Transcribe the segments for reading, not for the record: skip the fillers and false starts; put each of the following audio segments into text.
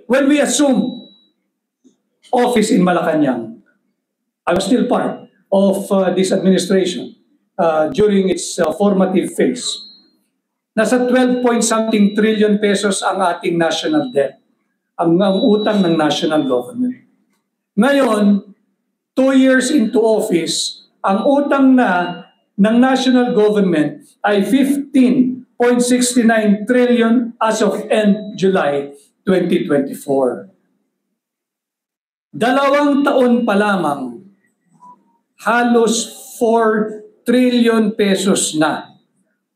when we assumed office in Malacanang, I was still part of this administration during its formative phase. Nasa 12 point something trillion pesos ang ating national debt, ang utang ng national government. Ngayon, 2 years into office, ang utang na ng national government ay 15.69 trillion as of end July 2024. 2 taon pa lamang, halos 4 trillion pesos na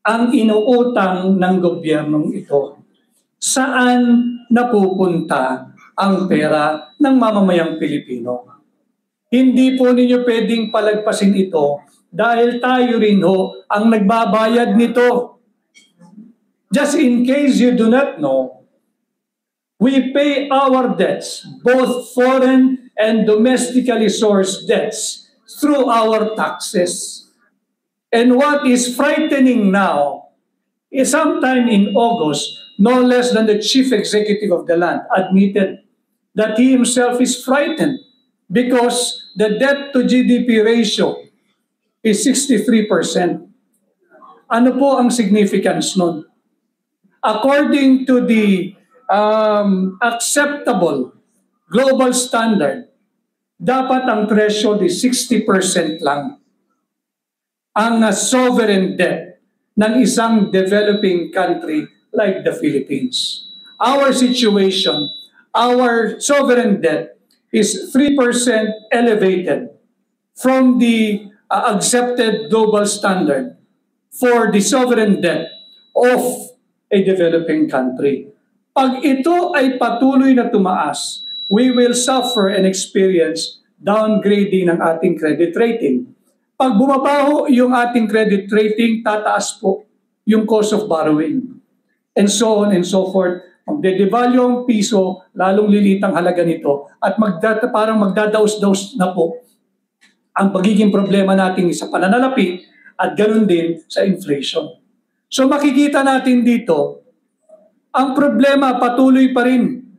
ang inuutang ng gobyernong ito. Saan napupunta ang pera ng mamamayang Pilipino? Hindi po ninyo pwedeng palagpasin ito dahil tayo rin ho ang nagbabayad nito. Just in case you do not know, we pay our debts, both foreign and domestically sourced debts, through our taxes. And what is frightening now is sometime in August, no less than the chief executive of the land admitted that he himself is frightened because the debt to GDP ratio is 63%. Ano po ang significance nun? According to the acceptable global standard, dapat ang threshold is 60% lang ang sovereign debt ng isang developing country like the Philippines. Our situation, our sovereign debt is 3% elevated from the accepted global standard for the sovereign debt of a developing country. Pag ito ay patuloy na tumaas, we will suffer and experience downgrading ng ating credit rating. Pag bumabaho yung ating credit rating, tataas po yung cost of borrowing. And so on and so forth. Magde-devalue ang piso, lalong lilit ang halaga nito, at parang magdadaos-daos na po ang pagiging problema natin sa pananalapi at ganun din sa inflation. So makikita natin dito, ang problema patuloy pa rin.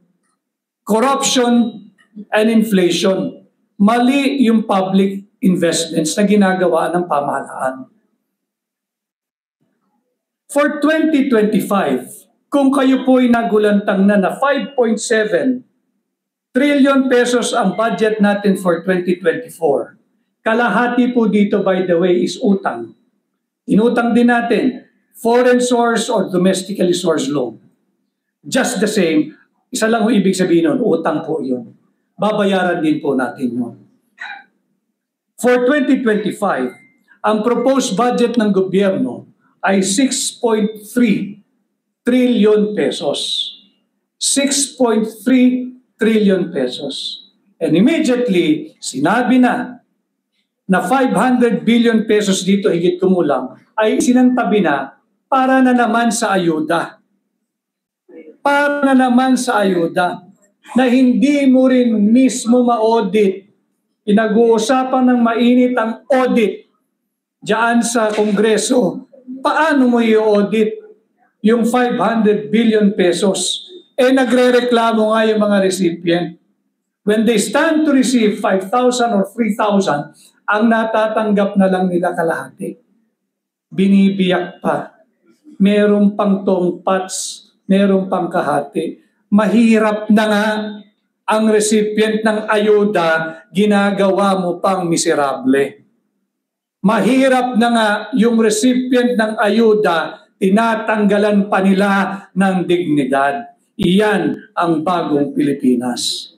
Corruption and inflation. Mali yung public investments na ginagawa ng pamahalaan. For 2025, kung kayo po'y nagulantang na 5.7 trillion pesos ang budget natin for 2024, kalahati po dito, by the way, is utang. Inutang din natin, foreign source or domestically sourced loan. Just the same, isa lang ho ibig sabihin nun, utang po yun. Babayaran din po natin yun. For 2025, ang proposed budget ng gobyerno ay 6.3 trillion pesos. 6.3 trillion pesos. And immediately, sinabi na 500 billion pesos dito higit kumulang ay sinantabi na para na naman sa ayuda. Para na naman sa ayuda na hindi mo rin mismo ma-audit. Pinag-uusapan ng mainit ang audit diyan sa Kongreso. Paano mo i-audit yung 500 billion pesos? Eh nagre-reklamo nga yung mga recipient. When they stand to receive 5,000 or 3,000, ang natatanggap na lang nila kalahati. Binibiyak pa. Meron pang tongpats, meron pang kahati. Mahirap na nga ang recipient ng ayuda, ginagawa mo pang miserable. Mahirap na nga yung recipient ng ayuda, tinatanggalan pa nila ng dignidad. Iyan ang bagong Pilipinas.